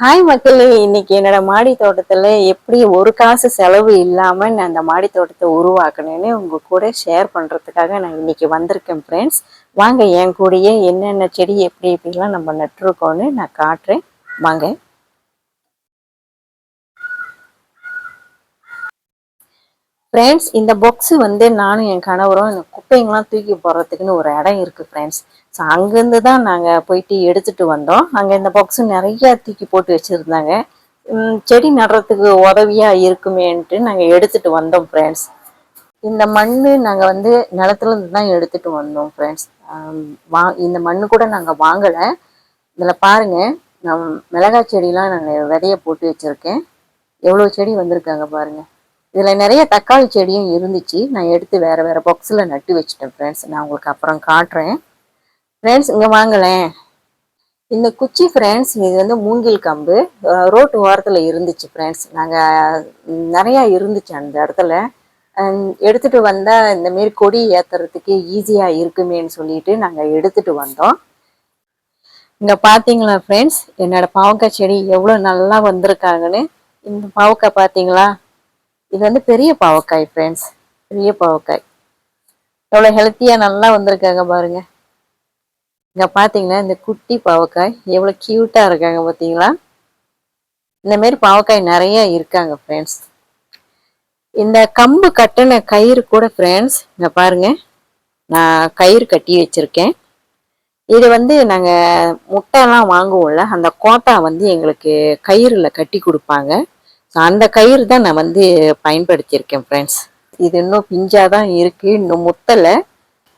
Hi மக்களே, இன்னைக்கு என்னோட மாடி தோட்டத்துல எப்படி ஒரு காசு செலவு இல்லாம நான் அந்த மாடி தோட்டத்தை உருவாக்குனேன்னு உங்க கூட ஷேர் பண்றதுக்காக நான் இன்னைக்கு வந்திருக்கேன் ஃப்ரெண்ட்ஸ். வாங்க என் கூடயே என்னென்ன செடி எப்படி எப்படிலாம் நம்ம நட்டுருக்கோன்னு நான் காட்டுறேன். வாங்க ஃப்ரெண்ட்ஸ், இந்த பாக்ஸ் நானும் என் கணவரும் இந்த குப்பைங்கெல்லாம் தூக்கி போடுறதுக்குன்னு ஒரு இடம் இருக்கு ஃப்ரெண்ட்ஸ். ஸோ அங்கேருந்து தான் நாங்கள் போயிட்டு எடுத்துட்டு வந்தோம். அங்கே இந்த பாக்ஸ் நிறைய தூக்கி போட்டு வச்சுருந்தாங்க. செடி நடுறதுக்கு உதவியா இருக்குமேன்ட்டு நாங்கள் எடுத்துட்டு வந்தோம் ஃப்ரெண்ட்ஸ். இந்த மண் நாங்கள் நிலத்துல இருந்து தான் எடுத்துட்டு வந்தோம் ஃப்ரெண்ட்ஸ். இந்த மண்ணு கூட நாங்கள் வாங்கலை. இதில் பாருங்க, நான் மிளகாய் செடிலாம் நாங்கள் விதைய போட்டு வச்சுருக்கேன். எவ்வளோ செடி வந்திருக்காங்க பாருங்க. இதில் நிறைய தக்காளி செடியும் இருந்துச்சு. நான் எடுத்து வேற வேற பாக்ஸில் நட்டு வச்சுட்டேன் ஃப்ரெண்ட்ஸ். நான் உங்களுக்கு அப்புறம் காட்டுறேன். ஃப்ரெண்ட்ஸ் இங்கே வாங்கலேன். இந்த குச்சி ஃப்ரெண்ட்ஸ், இது மூங்கில் கம்பு ரோட்டு ஓரத்தில் இருந்துச்சு ஃப்ரெண்ட்ஸ். நாங்கள் நிறையா இருந்துச்சு அந்த இடத்துல. எடுத்துட்டு வந்தால் இந்தமாரி கொடி ஏற்றுறதுக்கு ஈஸியாக இருக்குமேன்னு சொல்லிட்டு நாங்கள் எடுத்துட்டு வந்தோம். இங்கே பார்த்தீங்களா ஃப்ரெண்ட்ஸ், என்னோட பாவக்காய் செடி எவ்வளோ நல்லா வந்திருக்காங்கன்னு. இந்த பாவக்காய் பார்த்தீங்களா? இது பெரிய பாவக்காய் ஃப்ரெண்ட்ஸ். பெரிய பாவக்காய் எவ்வளோ ஹெல்த்தியாக நல்லா வந்திருக்காங்க பாருங்க. இங்கே பார்த்தீங்கன்னா இந்த குட்டி பாவக்காய் எவ்வளோ க்யூட்டாக இருக்காங்க பார்த்தீங்களா? இந்தமாரி பாவக்காய் நிறைய இருக்காங்க ஃப்ரெண்ட்ஸ். இந்த கம்பு கட்டின கயிறு கூட ஃப்ரெண்ட்ஸ் இங்கே பாருங்க, நான் கயிறு கட்டி வச்சிருக்கேன். இது நாங்கள் முட்டைலாம் வாங்குவோம்ல, அந்த கோட்டா எங்களுக்கு கயிறுல கட்டி கொடுப்பாங்க. ஸோ அந்த கயிறு தான் நான் பயன்படுத்தியிருக்கேன் ஃப்ரெண்ட்ஸ். இது இன்னும் பிஞ்சாதான் இருக்கு, இன்னும் முத்தலை.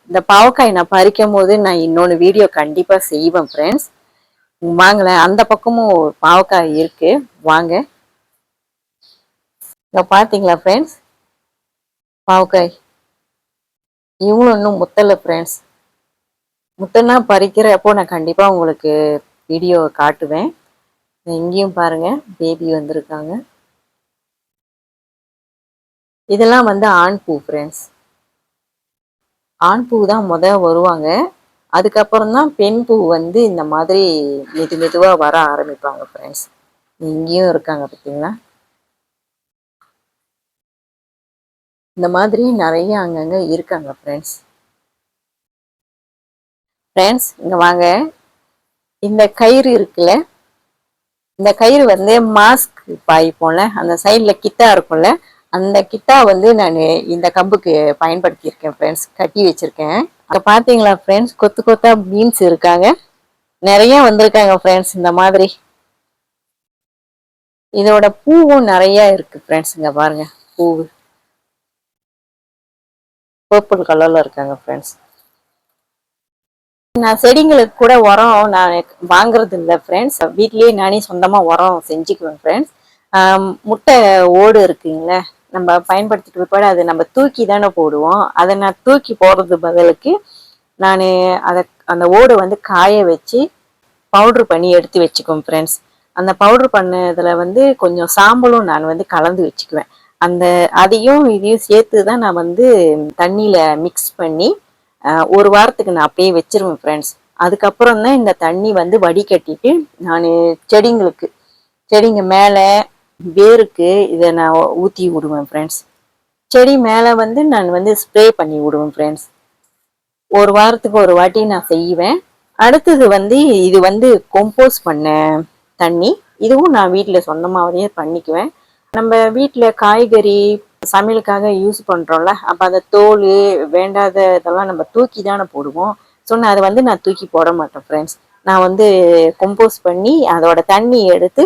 இந்த பாவக்காய் நான் பறிக்கும் போது நான் இன்னொன்று வீடியோ கண்டிப்பாக செய்வேன் ஃப்ரெண்ட்ஸ். வாங்கலேன், அந்த பக்கமும் பாவக்காய் இருக்கு, வாங்க. இங்கே பார்த்தீங்களா ஃப்ரெண்ட்ஸ், பாவக்காய் இவங்களும் இன்னும் முத்தலை ஃப்ரெண்ட்ஸ். முத்தனா பறிக்கிறப்போ நான் கண்டிப்பாக உங்களுக்கு வீடியோ காட்டுவேன். இங்கேயும் பாருங்க, பேபி வந்திருக்காங்க. இதெல்லாம் ஆண் பூ ஃப்ரெண்ட்ஸ். ஆண் பூ தான் வருவாங்க. அதுக்கப்புறம் தான் பெண் பூ இந்த மாதிரி மெதுவாக வர ஆரம்பிப்பாங்க ஃப்ரெண்ட்ஸ். இங்கேயும் இருக்காங்க பார்த்தீங்களா? இந்த மாதிரி நிறைய அங்கங்கே இருக்காங்க ஃப்ரெண்ட்ஸ். ஃப்ரெண்ட்ஸ் இங்கே வாங்க. இந்த கயிறு இருக்குல்ல, இந்த கயிறு மாஸ்க் பாய்ப்போம்ல, அந்த சைடில் கிட்டா இருக்கும்ல, அந்த கிட்டா நான் இந்த கம்புக்கு பயன்படுத்தியிருக்கேன் ஃப்ரெண்ட்ஸ். கட்டி வச்சிருக்கேன். அங்கே பார்த்தீங்களா ஃப்ரெண்ட்ஸ், கொத்து கொத்தா பீன்ஸ் இருக்காங்க, நிறைய வந்திருக்காங்க ஃப்ரெண்ட்ஸ். இந்த மாதிரி இதோட பூவும் நிறைய இருக்கு ஃப்ரெண்ட்ஸ். இங்க பாருங்க, பூவு பர்பிள் கலர்ல இருக்காங்க ஃப்ரெண்ட்ஸ். நான் செடிங்களுக்கு கூட உரம் நான் வாங்குறது இல்லை ஃப்ரெண்ட்ஸ். வீட்லயே நானே சொந்தமா உரம் செஞ்சுக்குவேன் ஃப்ரெண்ட்ஸ். முட்டை ஓடு இருக்குங்களே, நம்ம பயன்படுத்திட்டு பிற்பாடு அதை நம்ம தூக்கி தானே போடுவோம். அதை நான் தூக்கி போடுறது பதிலுக்கு நான் அந்த ஓடு காய வச்சு பவுட்ரு பண்ணி எடுத்து வச்சுக்குவேன் ஃப்ரெண்ட்ஸ். அந்த பவுட்ரு பண்ணதில் கொஞ்சம் சாம்பலும் நான் கலந்து வச்சுக்குவேன். அதையும் இதையும் சேர்த்து தான் நான் தண்ணியில் மிக்ஸ் பண்ணி ஒரு வாரத்துக்கு நான் அப்படியே வச்சிருவேன் ஃப்ரெண்ட்ஸ். அதுக்கப்புறம் தான் இந்த தண்ணி வடிகட்டிட்டு நான் செடிங்க மேலே வேருக்கு இதை நான் ஊற்றி விடுவேன் ஃப்ரெண்ட்ஸ். செடி மேலே நான் ஸ்ப்ரே பண்ணி விடுவேன் ஃப்ரெண்ட்ஸ். ஒரு வாரத்துக்கு ஒரு வாட்டி நான் செய்வேன். அடுத்தது இது கம்போஸ் பண்ண தண்ணி. இதுவும் நான் வீட்டில் சொந்தமாகவே பண்ணிக்குவேன். நம்ம வீட்டில் காய்கறி சமையலுக்காக யூஸ் பண்ணுறோம்ல, அப்போ அந்த தோல் வேண்டாத இதெல்லாம் நம்ம தூக்கி தானே போடுவோம். ஸோ நான் அதை நான் தூக்கி போட மாட்டேன் ஃப்ரெண்ட்ஸ். நான் கம்போஸ் பண்ணி அதோட தண்ணி எடுத்து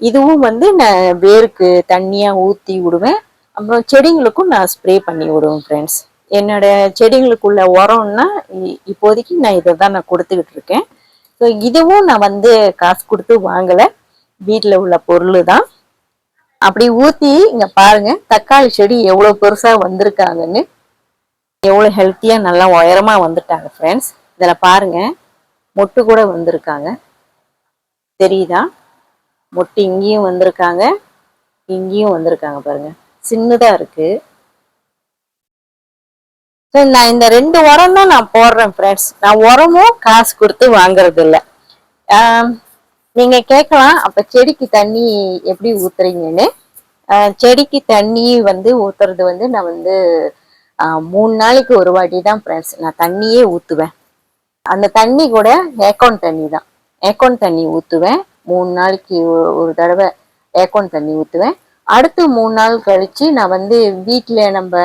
இதுவும் நான் வேருக்கு தண்ணியாக ஊற்றி விடுவேன். அப்புறம் செடிங்களுக்கும் நான் ஸ்ப்ரே பண்ணி விடுவேன் ஃப்ரெண்ட்ஸ். என்னோட செடிங்களுக்குள்ள உரம்னா இப்போதைக்கு நான் இதை தான் நான் கொடுத்துக்கிட்டு இருக்கேன். ஸோ இதுவும் நான் காசு கொடுத்து வாங்கலை, வீட்டில் உள்ள பொருள் தான். அப்படி ஊற்றி இங்கே பாருங்க, தக்காளி செடி எவ்வளோ பெருசாக வந்திருக்காங்கன்னு. எவ்வளோ ஹெல்த்தியாக நல்லா உயரமாக வந்துட்டாங்க ஃப்ரெண்ட்ஸ். இதில் பாருங்க, மொட்டு கூட வந்திருக்காங்க, தெரியுதா? மொட்டு இங்கேயும் வந்திருக்காங்க, இங்கேயும் வந்திருக்காங்க பாருங்க, சின்னதாக இருக்கு. நான் இந்த 2 உரம் தான் நான் போடுறேன் ஃப்ரெண்ட்ஸ். நான் உரமும் காசு கொடுத்து வாங்குறது இல்லை. நீங்க கேட்கலாம், அப்ப செடிக்கு தண்ணி எப்படி ஊத்துறீங்கன்னு. செடிக்கு தண்ணி வந்து ஊத்துறது வந்து நான் வந்து 3 நாளைக்கு ஒரு வாட்டி தான் ஃப்ரெண்ட்ஸ் நான் தண்ணியே ஊத்துவேன். அந்த தண்ணி கூட ஏக்கோன் தண்ணி தான். ஏக்கோன் தண்ணி ஊத்துவேன். 3 நாளைக்கு ஒரு தடவை ஏக்கோன் தண்ணி ஊத்துவேன். அடுத்து 3 நாள் கழிச்சு நான் வந்து வீட்டுல நம்ம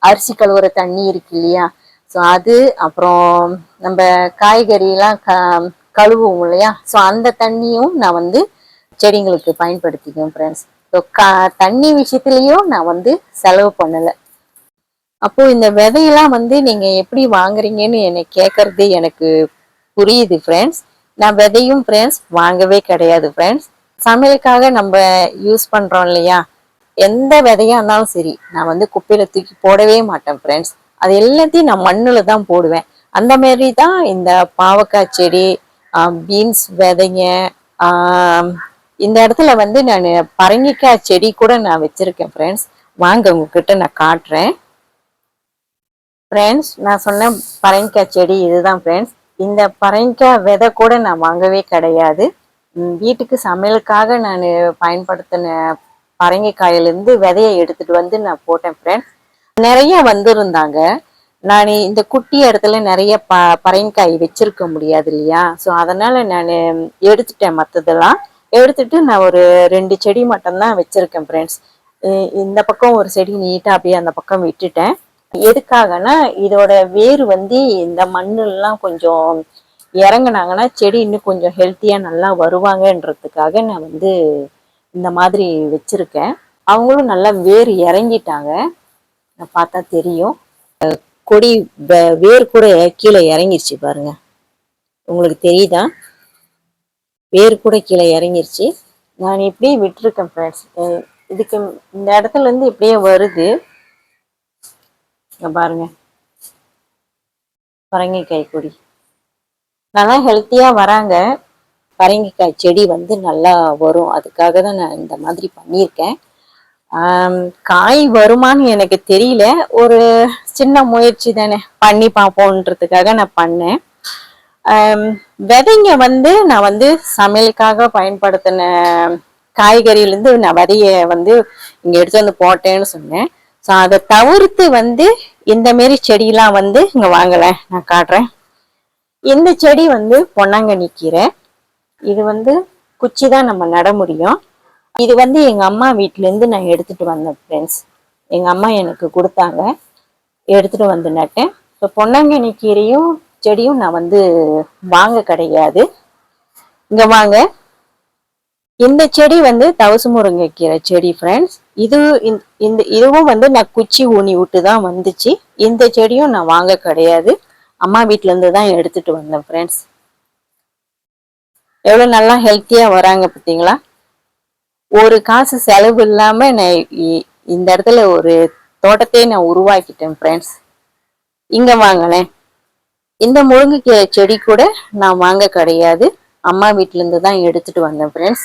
அரிசி கழுவுற தண்ணி இருக்கு இல்லையா, ஸோ அது அப்புறம் நம்ம காய்கறி எல்லாம் கழுவுவோம் இல்லையா, ஸோ அந்த தண்ணியும் நான் வந்து செடிங்களுக்கு பயன்படுத்திக்குவேன் ஃப்ரெண்ட்ஸ். ஸோ தண்ணி விஷயத்துலயும் நான் வந்து செலவு பண்ணலை. அப்போ இந்த விதையெல்லாம் வந்து நீங்க எப்படி வாங்குறீங்கன்னு என்னை கேட்கறது எனக்கு புரியுது ஃப்ரெண்ட்ஸ். நான் விதையும் ஃப்ரெண்ட்ஸ் வாங்கவே கிடையாது ஃப்ரெண்ட்ஸ். சமையலுக்காக நம்ம யூஸ் பண்றோம் இல்லையா, எந்த விதையா இருந்தாலும் சரி நான் வந்து குப்பையில தூக்கி போடவே மாட்டேன் ஃப்ரெண்ட்ஸ். அது எல்லாத்தையும் நான் மண்ணுல தான் போடுவேன். அந்த மாதிரி தான் இந்த பாவக்காய் செடி, பீன்ஸ் விதைங்க, இந்த இடத்துல வந்து நான் பரங்கிக்காய் செடி கூட நான் வச்சிருக்கேன் ஃப்ரெண்ட்ஸ். வாங்க உங்ககிட்ட நான் காட்டுறேன் ஃப்ரெண்ட்ஸ். நான் சொன்ன பரங்கிக்காய் செடி இதுதான் ஃப்ரெண்ட்ஸ். இந்த பரங்கிக்காய் விதை கூட நான் வாங்கவே கிடையாது. வீட்டுக்கு சமையலுக்காக நான் பயன்படுத்தின பரங்கிக்காயிலிருந்து விதையை எடுத்துட்டு வந்து நான் போட்டேன் ஃப்ரெண்ட்ஸ். நிறைய வந்திருந்தாங்க. நான் இந்த குட்டி இடத்துல நிறைய பரங்கிக்காய் வச்சிருக்க முடியாது இல்லையா, ஸோ அதனால நான் எடுத்துட்டேன். மற்றதெல்லாம் எடுத்துட்டு நான் ஒரு 2 செடி மட்டும்தான் வச்சிருக்கேன் ஃப்ரெண்ட்ஸ். இந்த பக்கம் ஒரு செடி நீட்டா அப்படியே அந்த பக்கம் விட்டுட்டேன். எதுக்காகனா இதோட வேர் வந்து இந்த மண்ணுலாம் கொஞ்சம் இறங்குனாங்கன்னா செடி இன்னும் கொஞ்சம் ஹெல்த்தியா நல்லா வருவாங்கன்றதுக்காக நான் வந்து இந்த மாதிரி வச்சிருக்கேன். அவங்களும் நல்லா வேர் இறங்கிட்டாங்க, நான் பார்த்தா தெரியும். கொடி வேர் கூட கீழே இறங்கிருச்சு பாருங்க, உங்களுக்கு தெரியுதா? வேர் கூட கீழே இறங்கிருச்சு. நான் இப்படியே விட்டுருக்கேன் ஃப்ரெண்ட்ஸ். இதுக்கு இந்த இடத்துல இருந்து இப்படியே வருது பாருங்க, பரங்கிக்காய் கொடி நல்லா ஹெல்த்தியா வராங்க. பரங்கிக்காய் செடி வந்து நல்லா வரும், அதுக்காக தான் நான் இந்த மாதிரி பண்ணியிருக்கேன். காய் வருமானு எனக்கு தெரியல, ஒரு சின்ன முயற்சி தானே, பண்ணி பார்ப்போன்றதுக்காக நான் பண்ணேன். விதைங்க வந்து நான் வந்து சமையலுக்காக பயன்படுத்தின காய்கறியிலேருந்து நான் விதைய வந்து இங்கே எடுத்து வந்து போட்டேன்னு சொன்னேன். ஸோ அதை தவிர்த்து வந்து இந்த மாரி செடியெல்லாம் வந்து இங்கே வாங்கலை, நான் காட்டுறேன். இந்த செடி வந்து பொன்னாங்கண்ணி கீரை. இது வந்து குச்சி தான் நம்ம நட முடியும். இது வந்து எங்க அம்மா வீட்டிலேருந்து நான் எடுத்துட்டு வந்தேன் ஃப்ரெண்ட்ஸ். எங்க அம்மா எனக்கு கொடுத்தாங்க, எடுத்துட்டு வந்து நட்டேன். ஸோ பொன்னாங்கண்ணி கீரையும் செடியும் நான் வந்து வாங்க கிடையாது. இங்க வாங்க, இந்த செடி வந்து தவசு முருங்கை கீரை செடி ஃப்ரெண்ட்ஸ். இதுவும் வந்து நான் குச்சி ஊனி விட்டு தான் வந்துச்சு. இந்த செடியும் நான் வாங்க கிடையாது, அம்மா வீட்டுல இருந்து தான் எடுத்துட்டு வந்தேன் ஃப்ரெண்ட்ஸ். எவ்வளவு நல்லா ஹெல்த்தியா வராங்க பார்த்தீங்களா? ஒரு காசு செலவு இல்லாம நான் இந்த இடத்துல ஒரு தோட்டத்தையே நான் உருவாக்கிட்டேன் ஃப்ரெண்ட்ஸ். இங்க வாங்கினேன். இந்த முருங்கைக்கீரை செடி கூட நான் வாங்க கிடையாது, அம்மா வீட்டுல இருந்து தான் எடுத்துட்டு வந்தேன் ஃப்ரெண்ட்ஸ்.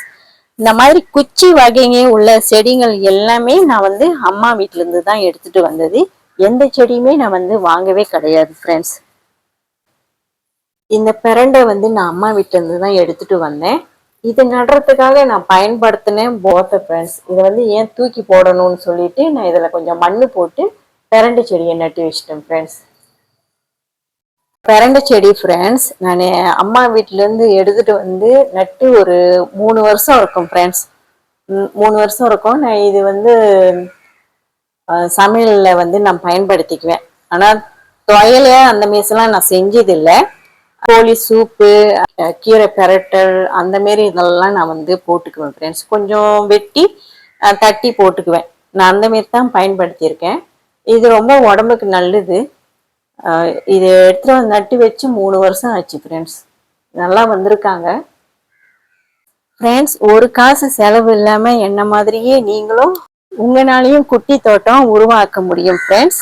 இந்த மாதிரி குச்சி வகைங்க உள்ள செடிகள் எல்லாமே நான் வந்து அம்மா வீட்டுல இருந்து தான் எடுத்துட்டு வந்தது. எந்த செடியுமே நான் வந்து வாங்கவே கிடையாது ஃப்ரெண்ட்ஸ். இந்த பிரண்டை வந்து நான் அம்மா வீட்டுல இருந்து தான் எடுத்துட்டு வந்தேன். இது நடுறதுக்காக நான் பயன்படுத்தினேன் போத்த ஃப்ரெண்ட்ஸ். இதை வந்து ஏன் தூக்கி போடணும்னு சொல்லிட்டு நான் இதுல கொஞ்சம் மண்ணு போட்டு பிரண்டை செடியை நட்டு வச்சிட்டேன் ஃப்ரெண்ட்ஸ். பிரண்டை செடி ஃப்ரெண்ட்ஸ் நான் அம்மா வீட்டுல இருந்து எடுத்துட்டு வந்து நட்டு ஒரு 3 வருஷம் இருக்கும் ஃப்ரெண்ட்ஸ். 3 வருஷம் இருக்கும். நான் இது வந்து சமையல்ல வந்து நான் பயன்படுத்திக்குவேன். ஆனா துவையல அந்த மீசெல்லாம் நான் செஞ்சது இல்லை. கோழி சூப்பு, கீரை பிரட்டல் அந்த மாரி இதெல்லாம் நான் வந்து போட்டுக்குவேன் ஃப்ரெண்ட்ஸ். கொஞ்சம் வெட்டி தட்டி போட்டுக்குவேன். நான் அந்த மாரி தான் பயன்படுத்தியிருக்கேன். இது ரொம்ப உடம்புக்கு நல்லது. இது எடுத்துட்டு வந்து நட்டு வச்சு 3 வருஷம் ஆச்சு ஃப்ரெண்ட்ஸ். நல்லா வந்திருக்காங்க ஃப்ரெண்ட்ஸ். ஒரு காசு செலவு இல்லாம என்ன மாதிரியே நீங்களும் உங்களாலையும் குட்டி தோட்டம் உருவாக்க முடியும் ஃப்ரெண்ட்ஸ்.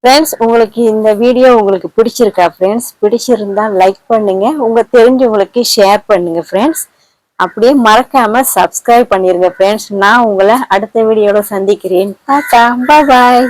ஃப்ரெண்ட்ஸ், உங்களுக்கு இந்த வீடியோ உங்களுக்கு பிடிச்சிருக்கா ஃப்ரெண்ட்ஸ்? பிடிச்சிருந்தா லைக் பண்ணுங்க, உங்க தெரிஞ்சவங்களுக்கு ஷேர் பண்ணுங்க ஃப்ரெண்ட்ஸ். அப்படியே மறக்காம சப்ஸ்கிரைப் பண்ணிருங்க ஃப்ரெண்ட்ஸ். நான் உங்களை அடுத்த வீடியோல சந்திக்கிறேன். டாடா, பாய் பாய்.